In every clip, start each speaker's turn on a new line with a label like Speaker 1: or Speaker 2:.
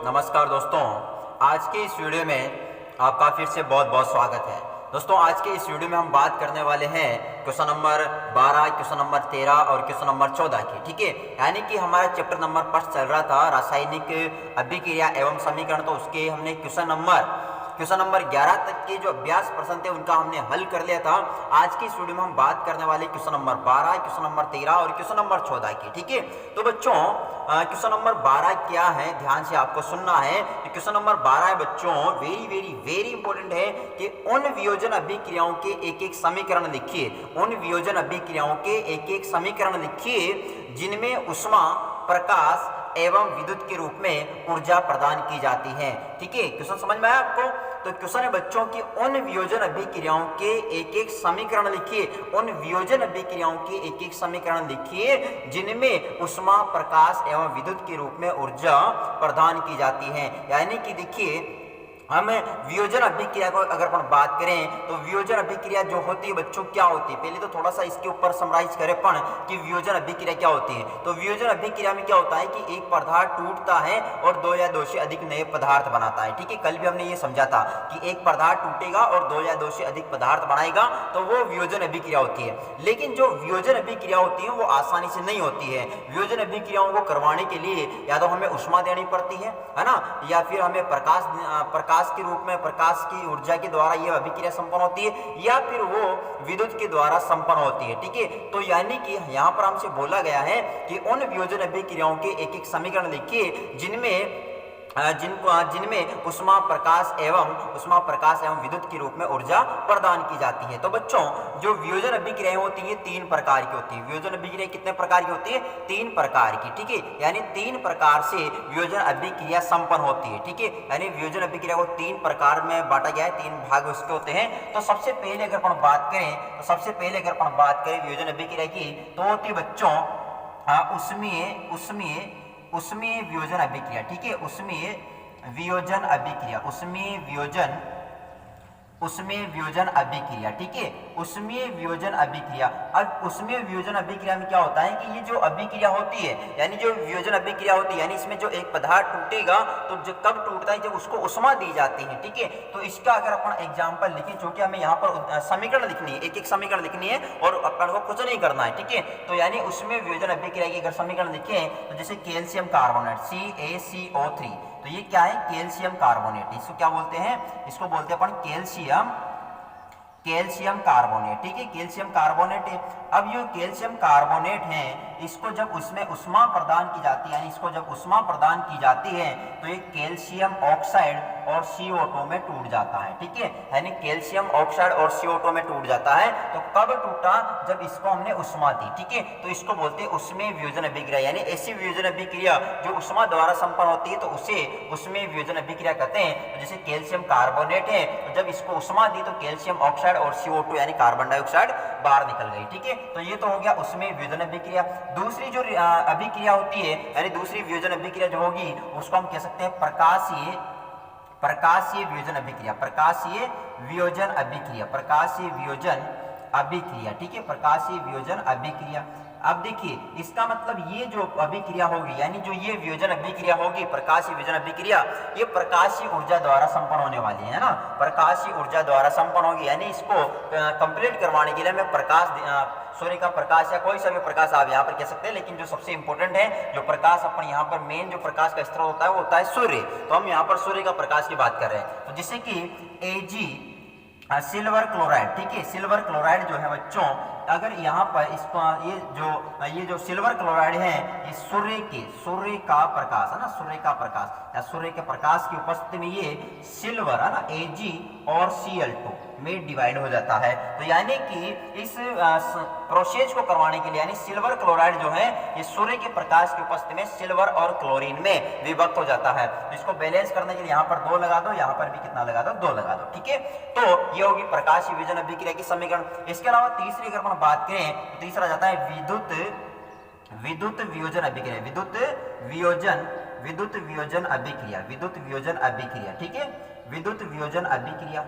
Speaker 1: नमस्कार दोस्तों, आज के इस वीडियो में आपका फिर से बहुत बहुत स्वागत है। दोस्तों, आज के इस वीडियो में हम बात करने वाले हैं क्वेश्चन नंबर 12, क्वेश्चन नंबर 13 और क्वेश्चन नंबर 14 की। ठीक है, यानी कि हमारा चैप्टर नंबर 5 चल रहा था रासायनिक अभिक्रिया एवं समीकरण, तो उसके हमने क्वेश्चन नंबर 11 तक के जो अभ्यास प्रश्न थे उनका हमने हल कर लिया था। आज की इस वीडियो में हम बात करने वाले क्वेश्चन नंबर 12, क्वेश्चन नंबर 13 और क्वेश्चन नंबर 14 की। ठीक है, तो बच्चों क्वेश्चन नंबर 12 क्या है, ध्यान से आपको सुनना है। क्वेश्चन नंबर 12 है बच्चों, वेरी इंपॉर्टेंट है कि उन वियोजन अभिक्रियाओं के एक एक समीकरण लिखिए। उन वियोजन अभिक्रियाओं के एक एक समीकरण लिखिए जिनमें ऊष्मा, प्रकाश एवं विद्युत के रूप में ऊर्जा प्रदान की जाती है। ठीक है, क्वेश्चन समझ में आया आपको? तो क्वेश्चन है बच्चों की उन वियोजन अभिक्रियाओं के एक एक समीकरण लिखिए। उन वियोजन अभिक्रियाओं के एक एक समीकरण लिखिए जिनमें ऊष्मा, प्रकाश एवं विद्युत के रूप में ऊर्जा प्रदान की जाती है। यानी कि देखिए, हम वियोजन अभिक्रिया को अगर अपन बात करें तो वियोजन अभिक्रिया जो होती है बच्चों क्या होती है, पहले तो थोड़ा सा इसके ऊपर समराइज करें अपन कि वियोजन अभिक्रिया क्या होती है। तो वियोजन अभिक्रिया में क्या होता है कि एक पदार्थ टूटता है और दो या दो से अधिक नए पदार्थ बनाता है। ठीक है, कल भी हमने ये समझा था कि एक पदार्थ टूटेगा और दो या दो से अधिक पदार्थ बनाएगा तो वो वियोजन अभिक्रिया होती है। लेकिन जो वियोजन अभिक्रिया होती है वो आसानी से नहीं होती है। वियोजन अभिक्रियाओं को करवाने के लिए या तो हमें ऊष्मा देनी पड़ती है ना, या फिर हमें प्रकाश के रूप में, प्रकाश की ऊर्जा के द्वारा यह अभिक्रिया संपन्न होती है, या फिर वो विद्युत के द्वारा संपन्न होती है। ठीक है, तो यानी कि यहाँ पर हमसे बोला गया है कि उन वियोजन अभिक्रियाओं के एक एक समीकरण लिखिए जिनमें ऊष्मा, प्रकाश एवं विद्युत के रूप में ऊर्जा प्रदान की जाती है। तो बच्चों, जो वियोजन अभिक्रियाएं होती है 3 प्रकार की होती है। वियोजन अभिक्रिया कितने प्रकार की होती है? 3 प्रकार की। ठीक है, यानी 3 प्रकार से वियोजन अभिक्रिया संपन्न होती है। ठीक है, यानी वियोजन अभिक्रिया को 3 प्रकार में बांटा गया है, 3 भाग उसके होते हैं। तो सबसे पहले अगर अपन बात करें वियोजन अभिक्रिया की, तो होती है बच्चों उसमें वियोजन अभिक्रिया। ठीक है, उसमें वियोजन अभिक्रिया। ठीक है, उसमें वियोजन अभिक्रिया। अब उसमें वियोजन अभिक्रिया में क्या होता है कि ये जो अभिक्रिया होती है, यानी जो वियोजन अभिक्रिया होती है, यानी इसमें जो एक पदार्थ टूटेगा तो जो कब टूटता है, जब उसको ऊष्मा दी जाती है। ठीक है, तो इसका अगर अपन एग्जांपल लिखें, क्योंकि हमें यहाँ पर समीकरण लिखनी है, एक एक समीकरण लिखनी है और अपन को कुछ नहीं करना है। ठीक है, तो यानी उसमें वियोजन अभिक्रिया की अगर समीकरण लिखें तो जैसे कैल्शियम कार्बोनेट CaCO3, तो ये क्या है? Calcium carbonate. इसको क्या बोलते हैं? इसको बोलते हैं अपन कैल्शियम कार्बोनेट। ठीक है, कैल्शियम कार्बोनेट है। अब ये कैल्शियम कार्बोनेट है, इसको जब उसमें ऊष्मा प्रदान की जाती है, यानी इसको जब ऊष्मा प्रदान की जाती है तो ये कैल्शियम ऑक्साइड और CO2 में टूट जाता है। ठीक है, यानी कैल्शियम ऑक्साइड और CO2 में टूट जाता है। तो कब टूटा? जब इसको हमने ऊष्मा दी। ठीक है, तो इसको बोलते हैं उसमें वियोजन अभिक्रिया, यानी ऐसी वियोजन अभिक्रिया जो ऊष्मा द्वारा संपन्न होती है तो उसे उसमें वियोजन अभिक्रिया कहते हैं। तो जैसे कैल्शियम कार्बोनेट है, तो जब इसको ऊष्मा दी तो कैल्शियम ऑक्साइड और CO2 यानी कार्बन डाइऑक्साइड बाहर निकल गई। ठीक है, तो ये तो हो गया उसमें वियोजन अभिक्रिया। दूसरी जो अभिक्रिया होती है, यानी दूसरी वियोजन अभिक्रिया जो होगी उसको हम कह सकते हैं प्रकाशीय वियोजन अभिक्रिया। ठीक है, प्रकाशीय वियोजन अभिक्रिया। अब देखिए, इसका मतलब ये जो अभिक्रिया होगी, यानी जो ये वियोजन अभिक्रिया होगी, प्रकाशीय वियोजन अभिक्रिया, ये प्रकाशीय ऊर्जा द्वारा संपन्न होने वाली है ना, प्रकाशीय ऊर्जा द्वारा संपन्न होगी। यानी इसको कंप्लीट करवाने के लिए हमें सूर्य का प्रकाश या कोई सा भी प्रकाश आप यहाँ पर कह सकते हैं, लेकिन जो सबसे इंपॉर्टेंट है, जो प्रकाश अपन यहाँ पर मेन जो प्रकाश का स्रोत होता है वो होता है सूर्य। तो हम यहाँ पर सूर्य का प्रकाश की बात कर रहे हैं। तो जैसे कि सिल्वर क्लोराइड। ठीक है, सिल्वर क्लोराइड जो है बच्चों, अगर यहाँ पर इसको ये जो सिल्वर क्लोराइड है, ये सूर्य का प्रकाश है ना, सूर्य का प्रकाश या सूर्य के प्रकाश की उपस्थिति में ये सिल्वर है ना Ag और Cl2 में डिवाइड हो जाता है। तो यानी कि इस प्रोसेस को करवाने के लिए, यानी सिल्वर क्लोराइड जो है ये सूर्य के प्रकाश की उपस्थिति में सिल्वर और क्लोरीन में विभक्त हो जाता है। तो इसको बैलेंस करने के लिए यहाँ पर 2 लगा दो, यहाँ पर भी कितना लगा दो? 2 लगा दो। ठीक है, तो ये होगी प्रकाशीय वियोजन अभिक्रिया की समीकरण। इसके अलावा तीसरी अगर हम बात करें तो तीसरा जाता है विद्युत वियोजन अभिक्रिया। ठीक है, विद्युत वियोजन अभिक्रिया।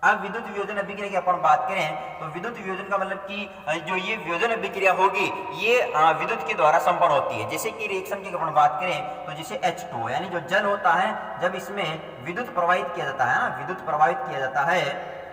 Speaker 1: अब विद्युत वियोजन अभिक्रिया की अपन बात करें तो विद्युत वियोजन का मतलब कि जो ये वियोजन अभिक्रिया होगी ये विद्युत के द्वारा संपन्न होती है। जैसे कि रिएक्शन की अपन बात करें तो जैसे H2 यानी जो जल होता है जब इसमें विद्युत प्रवाहित किया जाता है ना, विद्युत प्रवाहित किया जाता है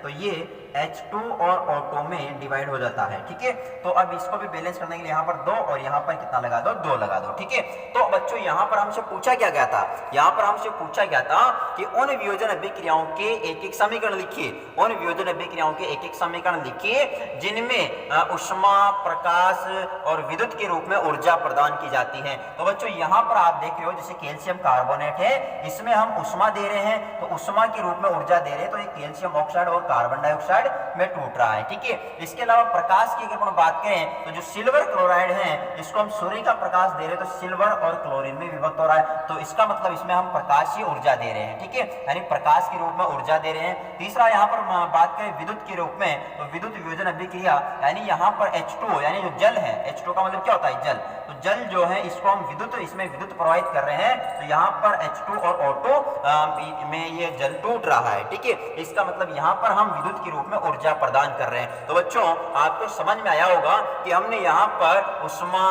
Speaker 1: तो ये H2 और O2 में डिवाइड हो जाता है। ठीक है, तो अब इसको भी बैलेंस करने के लिए यहाँ पर 2 और यहाँ पर कितना लगा दो, 2 लगा दो। ठीक है, तो बच्चों यहाँ पर हमसे पूछा क्या गया था, यहाँ पर हमसे पूछा गया था कि उन वियोजन अभिक्रियाओं के एक एक समीकरण लिखिए, उन वियोजन अभिक्रियाओं के एक एक समीकरण लिखिए जिनमें ऊष्मा, प्रकाश और विद्युत के रूप में ऊर्जा प्रदान की जाती है। तो बच्चों यहाँ पर आप देख रहे हो जैसे कैल्शियम कार्बोनेट है, इसमें हम ऊष्मा दे रहे हैं तो ऊष्मा के रूप में ऊर्जा दे रहे हैं, तो ये कैल्शियम ऑक्साइड और कार्बन डाइऑक्साइड में टूट रहा है। ठीक है, इसके अलावा प्रकाश की अगर हम बात करें तो जो सिल्वर क्लोराइड है इसको हम सूर्य का प्रकाश दे रहे हैं तो सिल्वर और क्लोरीन में विभक्त हो रहा है, तो इसका मतलब इसमें हम प्रकाशीय ऊर्जा दे रहे हैं। ठीक है, यानी प्रकाश के रूप में ऊर्जा दे रहे हैं। तीसरा यहाँ पर बात करें विद्युत के रूप में तो विद्युत वियोजन अभिक्रिया यानी यहाँ पर H2 यानी जो जल है, H2 का मतलब क्या होता है जल, तो जल जो है इसको हम विद्युत, इसमें विद्युत प्रवाहित कर रहे हैं तो यहाँ पर H2 और O2 में ये जल टूट रहा है। ठीक है, इसका मतलब यहाँ पर हम विद्युत के रूप में ऊर्जा प्रदान कर रहे हैं। तो बच्चों आपको समझ में आया होगा कि हमने यहाँ पर ऊष्मा,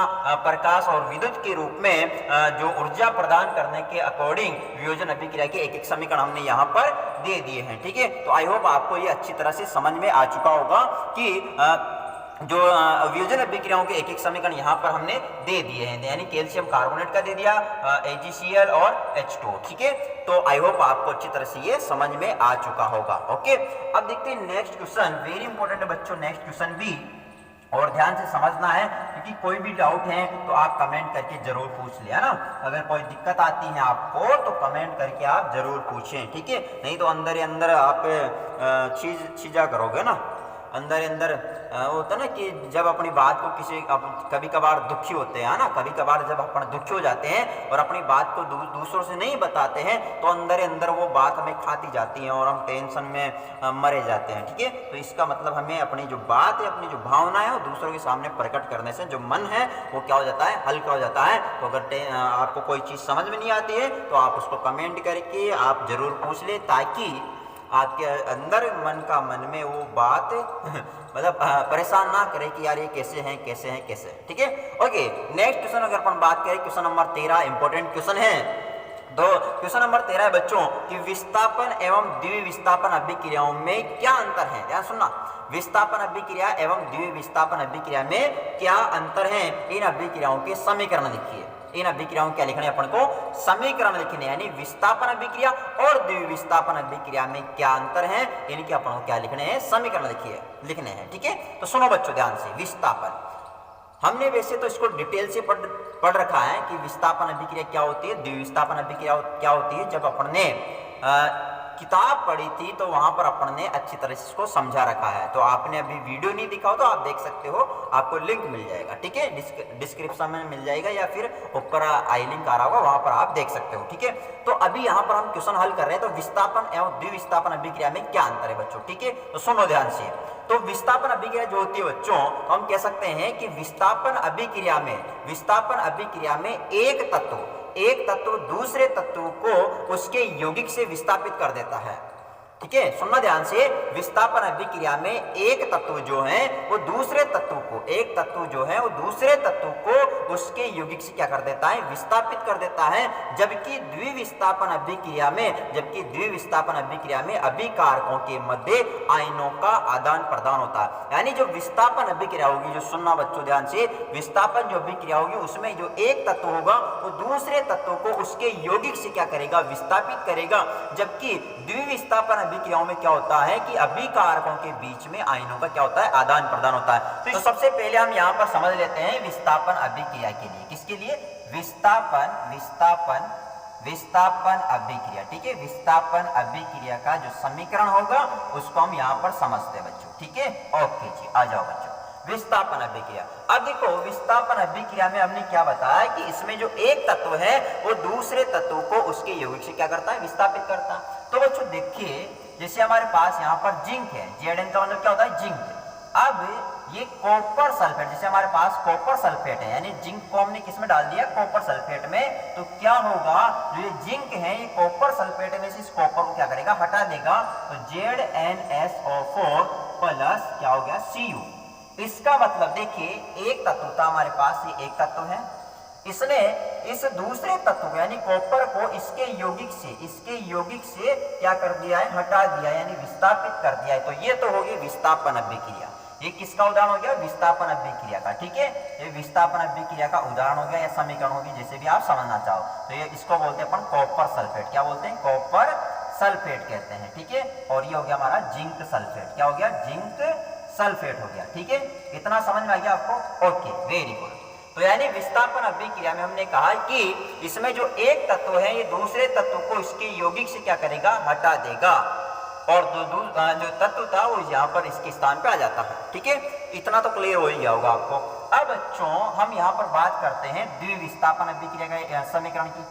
Speaker 1: प्रकाश और विद्युत के रूप में जो ऊर्जा प्रदान करने के अकॉर्डिंग वियोजन अभिक्रिया के एक एक समीकरण हमने यहाँ पर दे दिए हैं। ठीक है, तो आई होप आपको ये अच्छी तरह से समझ में आ चुका होगा कि जो वियोजन अभिक्रियाओं के एक एक समीकरण यहाँ पर हमने दे दिए हैं, यानी कैल्शियम कार्बोनेट का दे दिया, AgCl और H2। ठीक है, तो आई होप आपको अच्छी तरह से ये समझ में आ चुका होगा। ओके, अब देखते हैं नेक्स्ट क्वेश्चन, वेरी इंपॉर्टेंट है बच्चों नेक्स्ट क्वेश्चन भी, और ध्यान से समझना है क्योंकि कोई भी डाउट है तो आप कमेंट करके जरूर पूछ ले, है ना। अगर कोई दिक्कत आती है आपको तो कमेंट करके आप जरूर पूछें। ठीक है, नहीं तो अंदर ही अंदर आप चीजा करोगे ना, अंदर अंदर होता ना कि जब अपनी बात को किसी कभी कभार दुखी होते हैं ना, कभी कभार जब अपन दुखी हो जाते हैं और अपनी बात को दूसरों से नहीं बताते हैं तो अंदर अंदर वो बात हमें खाती जाती है और हम टेंशन में मरे जाते हैं। ठीक है, तो इसका मतलब हमें अपनी जो बात है, अपनी जो भावना है वो दूसरों के सामने प्रकट करने से जो मन है वो क्या हो जाता है, हल्का हो जाता है। तो अगर आपको कोई चीज़ समझ में नहीं आती है तो आप उसको कमेंट करके आप जरूर पूछ ले, ताकि आपके अंदर मन में वो बात मतलब परेशान ना करे कि यार ये कैसे हैं कैसे हैं कैसे। ठीक है, ओके, नेक्स्ट क्वेश्चन अगर अपन बात करें, क्वेश्चन नंबर 13 इंपॉर्टेंट क्वेश्चन है। तो क्वेश्चन नंबर 13 है बच्चों कि विस्थापन एवं द्विविस्थापन अभिक्रियाओं में क्या अंतर है। ध्यान सुनना, विस्थापन अभिक्रिया एवं द्विविस्थापन अभिक्रिया में क्या अंतर है, इन अभिक्रियाओं के समीकरण लिखिए। इन अभिक्रियाओं क्या लिखने अपन को, समीकरण लिखने, यानी विस्थापन अभिक्रिया और द्विविस्थापन अभिक्रिया में क्या अंतर है, इनके अपन को क्या लिखने हैं, समीकरण लिखने हैं। ठीक है, तो सुनो बच्चों ध्यान से, विस्थापन हमने वैसे तो इसको डिटेल से पढ़ रखा है कि विस्थापन अभिक्रिया क्या होती है, द्विविस्थापन अभिक्रिया क्या होती है। जब अपन ने किताब पढ़ी थी तो वहां पर अपन ने अच्छी तरह से इसको समझा रखा है। तो आपने अभी वीडियो नहीं देखा हो तो आप देख सकते हो, आपको लिंक मिल जाएगा। ठीक है, डिस्क्रिप्शन में मिल जाएगा या फिर ऊपर आई लिंक आ रहा होगा, वहां पर आप देख सकते हो। ठीक है, तो अभी यहाँ पर हम क्वेश्चन हल कर रहे हैं, तो विस्थापन एवं द्विविस्थापन अभिक्रिया में क्या अंतर है बच्चों। ठीक है, तो सुनो ध्यान से। तो विस्थापन अभिक्रिया जो होती है बच्चों, तो हम कह सकते हैं कि विस्थापन अभिक्रिया में एक तत्व दूसरे तत्व को उसके यौगिक से विस्थापित कर देता है। ठीक है, सुनना ध्यान से, विस्थापन अभिक्रिया में एक तत्व जो है वो दूसरे तत्व को उसके यौगिक से क्या कर देता है, विस्थापित कर देता है। जबकि द्विविस्थापन अभिक्रिया में अभिकारकों के मध्य आयनों का आदान प्रदान होता है। यानी जो विस्थापन अभिक्रिया होगी, जो सुनना बच्चों ध्यान से, विस्थापन जो अभिक्रिया होगी उसमें जो एक तत्व होगा वो दूसरे तत्व को उसके यौगिक से क्या करेगा, विस्थापित करेगा। जबकि द्विविस्थापन अभिक्रियाओं में क्या होता है कि अभिकारकों के बीच में आयनों का क्या होता है, आदान प्रदान होता है। तो सबसे पहले हम यहाँ पर समझ लेते हैं विस्थापन अभिक्रिया के लिए, किसके लिए, विस्थापन अभिक्रिया। ठीक है, विस्थापन अभिक्रिया का जो समीकरण होगा उसको हम यहाँ पर समझते हैं बच्चों। ठीक है, ओके जी, आ जाओ बच्चों, विस्थापन अभिक्रिया। अब देखो विस्थापन अभिक्रिया में हमने क्या बताया कि इसमें जो एक तत्व है वो दूसरे तत्व को उसके यौगिक से क्या करता है, विस्थापित करता है। तो बच्चों देखिए, जैसे हमारे पास यहाँ पर जिंक है, Zn का मतलब क्या होता है, जिंक। अब ये कॉपर सल्फेट, जैसे हमारे पास कॉपर सल्फेट है यानी जिंक को हमने किसमें डाल दिया, कॉपर सल्फेट में, तो क्या होगा, जो ये जिंक है ये कॉपर सल्फेट में से इस कॉपर को क्या करेगा, हटा देगा, तो ZnSO4 प्लस क्या हो गया, Cu। इसका मतलब देखिए एक तत्व था हमारे पास, ये एक तत्व है, इसने इस दूसरे तत्व को यानी कॉपर को इसके यौगिक से क्या कर दिया है, हटा दिया यानी विस्थापित कर दिया है। तो ये तो होगी विस्थापन अभिक्रिया। ये किसका उदाहरण हो गया, विस्थापन अभिक्रिया का। ठीक है, ये विस्थापन अभिक्रिया का उदाहरण हो गया या समीकरण होगी, जैसे भी आप समझना चाहो। तो ये इसको बोलते हैं अपन कॉपर सल्फेट। क्या बोलते हैं, कॉपर सल्फेट कहते हैं। ठीक है, और ये हो गया हमारा जिंक सल्फेट। क्या हो गया, जिंक सल्फेट हो गया। ठीक है, इतना समझ में आ गया आपको, ओके, वेरी गुड। तो यानी विस्थापन अभिक्रिया में हमने कहा कि इसमें जो एक तत्व है ये दूसरे तत्व को इसके यौगिक से क्या करेगा, हटा देगा, और जो तत्व था वो यहाँ पर इसके स्थान पे आ जाता है। ठीक है, इतना तो क्लियर हो ही गया होगा आपको। अब बच्चों हम यहाँ पर बात करते हैं द्विविस्थापन अभिक्रिया का समीकरण की,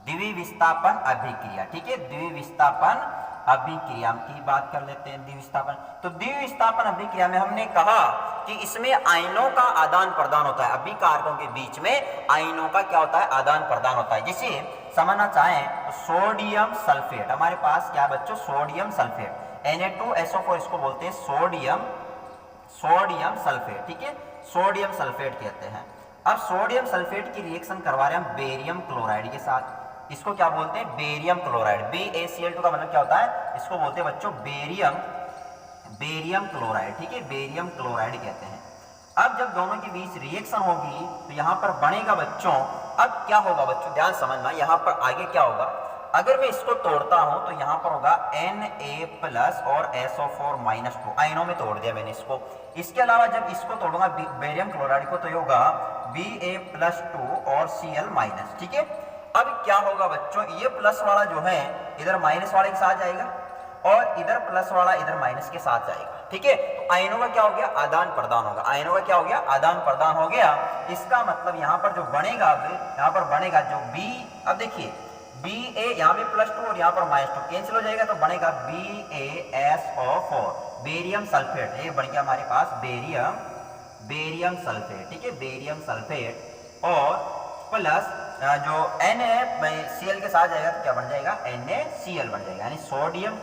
Speaker 1: द्विविस्थापन अभिक्रिया। ठीक है, द्विविस्थापन अभिक्रिया की बात कर लेते हैं, द्विविस्थापन। तो द्विविस्थापन अभिक्रिया में हमने कहा कि इसमें आयनों का आदान प्रदान होता है, अभिकारकों के बीच में आयनों का क्या होता है, आदान प्रदान होता है। जिसे समझना चाहें तो सोडियम सल्फेट, हमारे पास क्या बच्चों, सोडियम सल्फेट, Na2SO4 इसको बोलते हैं सोडियम सल्फेट। ठीक है, सोडियम सल्फेट कहते हैं। अब सोडियम सल्फेट की रिएक्शन करवा रहे हैं हम बेरियम क्लोराइड के साथ, इसको क्या बोलते हैं, बेरियम क्लोराइड। BaCl2 का मतलब क्या होता है, इसको बोलते हैं बच्चों बेरियम क्लोराइड। ठीक है, बेरियम क्लोराइड कहते हैं। अब जब दोनों के बीच रिएक्शन होगी तो यहाँ पर बनेगा बच्चों, अब क्या होगा बच्चों, ध्यान समझना, यहाँ पर आगे क्या होगा, अगर मैं इसको तोड़ता हूं तो यहाँ पर होगा Na+ और SO4-2, आयनों में तोड़ दिया मैंने इसको। इसके अलावा जब इसको तोड़ूंगा बेरियम क्लोराइड को तो होगा Ba+2 और Cl-। ठीक है, अब क्या होगा बच्चों, ये प्लस वाला जो है इधर माइनस वाले के साथ जाएगा और इधर प्लस वाला इधर माइनस के साथ जाएगा। ठीक है, तो आयनों का क्या हो गया, आदान प्रदान होगा, आयनों का क्या हो गया, आदान प्रदान हो गया। इसका मतलब यहाँ पर जो बनेगा, अब यहाँ पर बनेगा जो B, अब देखिए Ba यहाँ पे +2 और यहाँ पर -2 कैंसिल हो जाएगा, तो बनेगा BaSO4, बेरियम सल्फेट। ये बन गया हमारे पास बेरियम सल्फेट। ठीक है, बेरियम सल्फेट और प्लस जो NaCl के साथ जाएगा तो क्या बन जाएगा, NaCl बन जाएगा, यानी सोडियम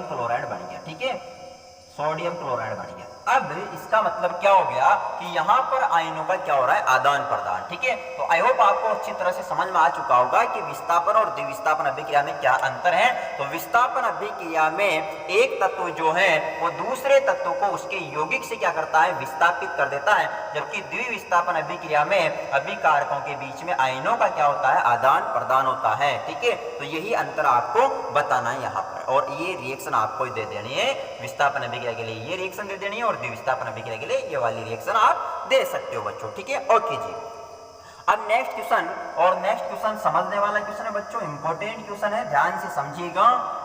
Speaker 1: क्लोराइड बन गया। ठीक है, सोडियम क्लोराइड बन गया। अब इसका मतलब क्या हो गया कि यहाँ पर आयनों का क्या हो रहा है, आदान प्रदान। ठीक है, तो आई होप आपको अच्छी तरह से समझ में आ चुका होगा कि विस्थापन और द्विविस्थापन अभिक्रिया में क्या अंतर है। तो विस्थापन अभिक्रिया में एक तत्व जो है वो दूसरे तत्व को उसके यौगिक से क्या करता है, विस्थापित कर देता है, जबकि द्विविस्थापन अभिक्रिया में अभिकारकों के बीच में आयनों का क्या होता है, आदान प्रदान होता है। ठीक है, तो यही अंतर आपको बताना है यहाँ पर, और ये रिएक्शन आपको दे देनी है, विस्थापन अभिक्रिया के लिए ये रिएक्शन दे देनी है और द्विविस्थापन अभिक्रिया के लिए ये वाली रिएक्शन आप दे सकते हो बच्चों। ठीक है, ओके जी। अब नेक्स्ट क्वेश्चन समझने वाला क्वेश्चन है बच्चों, इंपॉर्टेंट क्वेश्चन है, ध्यान से समझिएगा,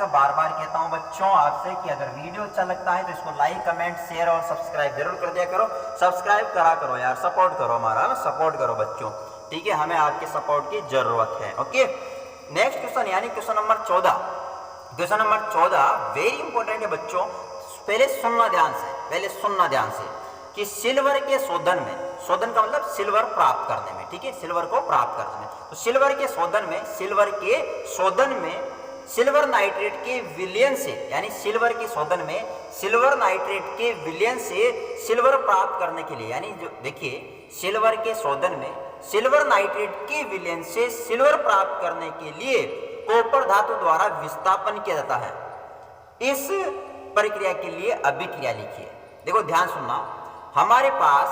Speaker 1: बार बार कहता हूं बच्चों आपसे कि अगर वीडियो अच्छा लगता है तो इसको लाइक, कमेंट, शेयर और सब्सक्राइब जरूर कर दिया करो, सब्सक्राइब करा करो यार, सपोर्ट करो हमारा, सपोर्ट करो बच्चों। ठीक है, हमें आपके सपोर्ट की जरूरत है। ओके, नेक्स्ट क्वेश्चन यानी क्वेश्चन नंबर 14 वेरी इंपॉर्टेंट है बच्चों। पहले सुनना ध्यान से कि सिल्वर के शोधन का मतलब सिल्वर प्राप्त करने में, ठीक है, सिल्वर को प्राप्त करने में, तो सिल्वर के शोधन में सिल्वर नाइट्रेट के विलयन से, यानी सिल्वर के शोधन में सिल्वर नाइट्रेट के विलयन से सिल्वर प्राप्त करने के लिए, यानी जो देखिए सिल्वर के शोधन में सिल्वर नाइट्रेट के विलयन से सिल्वर प्राप्त करने के लिए कॉपर धातु द्वारा विस्थापन किया जाता है। इस प्रक्रिया के लिए अभिक्रिया लिखिए। देखो ध्यान सुनना, हमारे पास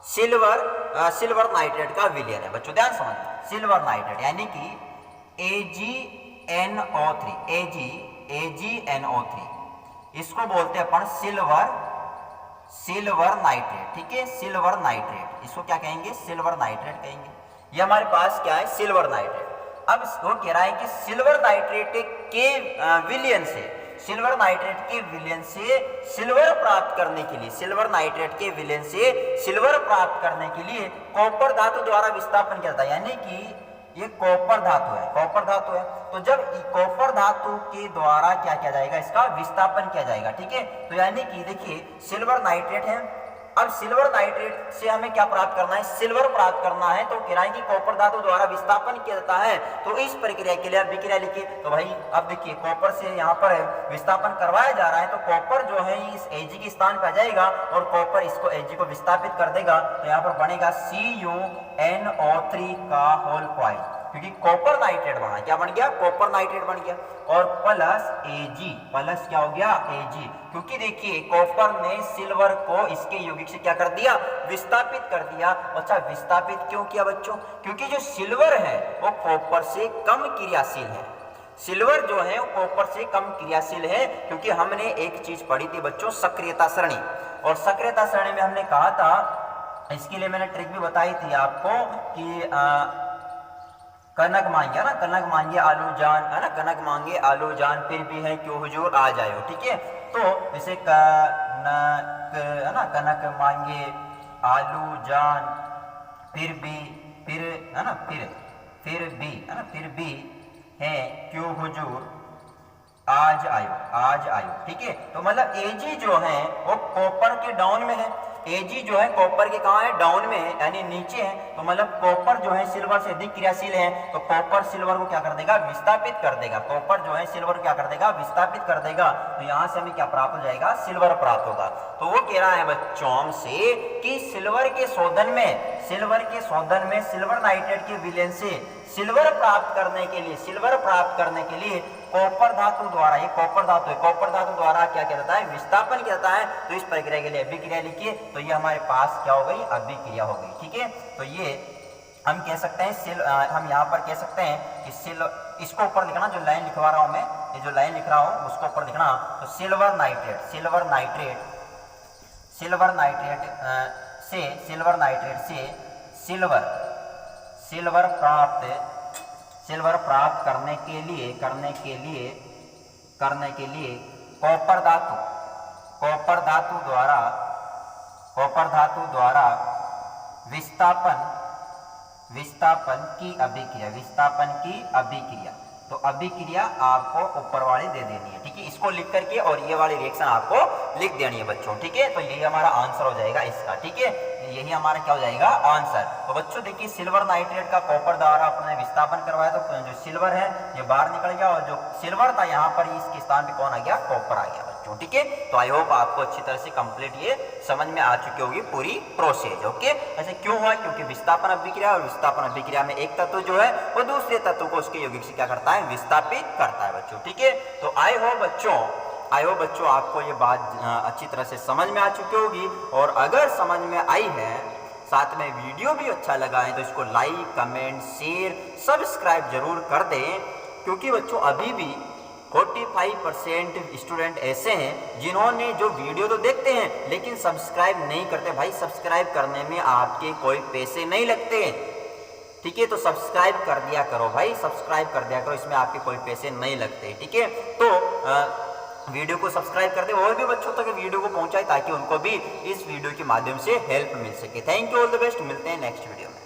Speaker 1: सिल्वर नाइट्रेट का विलयन है बच्चों, ध्यान समझना, सिल्वर नाइट्रेट यानी कि AgNO3, इसको बोलते हैं अपन सिल्वर नाइट्रेट। ठीक है, सिल्वर नाइट्रेट, इसको क्या कहेंगे, सिल्वर नाइट्रेट कहेंगे। ये हमारे पास क्या है, सिल्वर नाइट्रेट। अब इसको कह रहा है कि सिल्वर नाइट्रेट के विलयन से सिल्वर प्राप्त करने के लिए कॉपर धातु द्वारा विस्थापन किया जाता है, यानी कि ये कॉपर धातु है, कॉपर धातु है। तो जब कॉपर धातु के द्वारा क्या किया जाएगा, इसका विस्थापन किया जाएगा, ठीक है। तो यानी कि देखिए सिल्वर नाइट्रेट है, अब सिल्वर नाइट्रेट से हमें क्या प्राप्त करना है, सिल्वर प्राप्त करना है। तो किराए की कॉपर धातु द्वारा विस्थापन किया जाता है। तो इस प्रक्रिया के लिए अभिक्रिया लिखिए। तो भाई अब देखिए कॉपर से यहाँ पर विस्थापन करवाया जा रहा है, तो कॉपर जो है इस Ag के स्थान पर आ जाएगा और कॉपर इसको Ag को विस्थापित कर देगा। तो यहाँ पर बनेगा CuNO3 का होल कॉइल, क्योंकि कॉपर नाइट्रेट बना, क्या बन गया, कॉपर नाइट्रेट बन गया। और प्लस Ag, प्लस क्या हो गया, Ag, क्योंकि देखिए कॉपर ने सिल्वर को इसके यौगिक से क्या कर दिया, विस्थापित कर दिया। अच्छा विस्थापित क्यों किया बच्चों, क्योंकि जो सिल्वर है वो कॉपर से कम क्रियाशील है। सिल्वर जो है वो कॉपर से कम क्रियाशील है, क्योंकि हमने एक चीज पढ़ी थी बच्चों, सक्रियता सरणी, और सक्रियता सरणी में हमने कहा था, इसके लिए मैंने ट्रिक भी बताई थी आपको कि कनक मांगे ना, कनक मांगे आलू जान, है ना, कनक मांगे आलू जान फिर भी है क्यों हुजूर आ जाओ, ठीक है। तो जैसे कनक, है ना, कनक मांगे आलू जान फिर भी, फिर है ना, फिर भी, है ना, फिर भी है क्यों हुजूर आज आयो, आज आयो, ठीक है। तो मतलब Ag जो है वो कॉपर के डाउन में है, Ag जो है कॉपर के कहाँ है, डाउन में है, यानी नीचे है। तो मतलब कॉपर जो है सिल्वर से अधिक क्रियाशील है, तो कॉपर सिल्वर को क्या कर देगा, विस्थापित कर देगा। कॉपर जो है सिल्वर को क्या कर देगा, विस्थापित कर देगा। तो यहाँ से हमें क्या प्राप्त हो जाएगा, सिल्वर प्राप्त होगा। तो वो कह रहा है बच्चों हमसे कि सिल्वर के शोधन में, सिल्वर के शोधन में सिल्वर नाइट्रेट के विलयन से सिल्वर प्राप्त करने के लिए, सिल्वर प्राप्त करने के लिए कॉपर धातु द्वारा, ये कॉपर धातु है, कॉपर धातु द्वारा क्या किया जाता है, विस्थापन किया जाता है। तो इस प्रक्रिया के लिए अभिक्रिया लिखिए। तो ये हमारे पास क्या हो गई, अभिक्रिया हो गई, ठीक है। तो ये हम कह सकते हैं हम यहाँ पर कह सकते हैं कि इसको ऊपर लिखना, जो लाइन लिखवा रहा हूं मैं, ये जो लाइन लिख रहा हूं उसको ऊपर लिखना। तो silver nitrate, silver nitrate, silver nitrate से, सिल्वर नाइट्रेट से सिल्वर प्राप्त करने के लिए कॉपर धातु द्वारा विस्थापन की अभिक्रिया। तो अभिक्रिया आपको ऊपर वाली दे देनी है, ठीक है। इसको लिख करके और ये वाली रिएक्शन आपको लिख देनी है बच्चों, ठीक है। तो यही हमारा आंसर हो जाएगा इसका, ठीक है। यही हमारा क्या हो जाएगा, आंसर। तो बच्चों देखिए सिल्वर नाइट्रेट का कॉपर द्वारा अपने विस्थापन करवाया, तो जो सिल्वर है ये बाहर निकल गया, और जो सिल्वर था यहाँ पर इसके स्थान पे कौन आ गया, कॉपर आ गया बच्चों, ठीक है। तो आई होप आपको अच्छी तरह से कंप्लीट ये समझ में आ चुकी होगी पूरी प्रोसेस, ओके। ऐसे क्यों हुआ, क्योंकि विस्थापन अभिक्रिया, और विस्थापन अभिक्रिया में एक तत्व जो है वो दूसरे तत्व को उसके यौगिक से क्या करता है, विस्थापित करता है बच्चों, ठीक है। तो आई होप बच्चों आपको ये बात अच्छी तरह से समझ में आ चुकी होगी। और अगर समझ में आई है, साथ में वीडियो भी अच्छा लगा है, तो इसको लाइक, कमेंट, शेयर, सब्सक्राइब जरूर कर दें, क्योंकि बच्चों अभी भी 45% स्टूडेंट ऐसे हैं जिन्होंने जो वीडियो तो देखते हैं लेकिन सब्सक्राइब नहीं करते। भाई सब्सक्राइब करने में आपके कोई पैसे नहीं लगते, ठीक है। तो सब्सक्राइब कर दिया करो भाई, सब्सक्राइब कर दिया करो, इसमें आपके कोई पैसे नहीं लगते, ठीक है। तो वीडियो को सब्सक्राइब कर दे और भी बच्चों तक वीडियो को पहुंचाए, ताकि उनको भी इस वीडियो के माध्यम से हेल्प मिल सके। Thank you, all the best, मिलते हैं नेक्स्ट वीडियो में।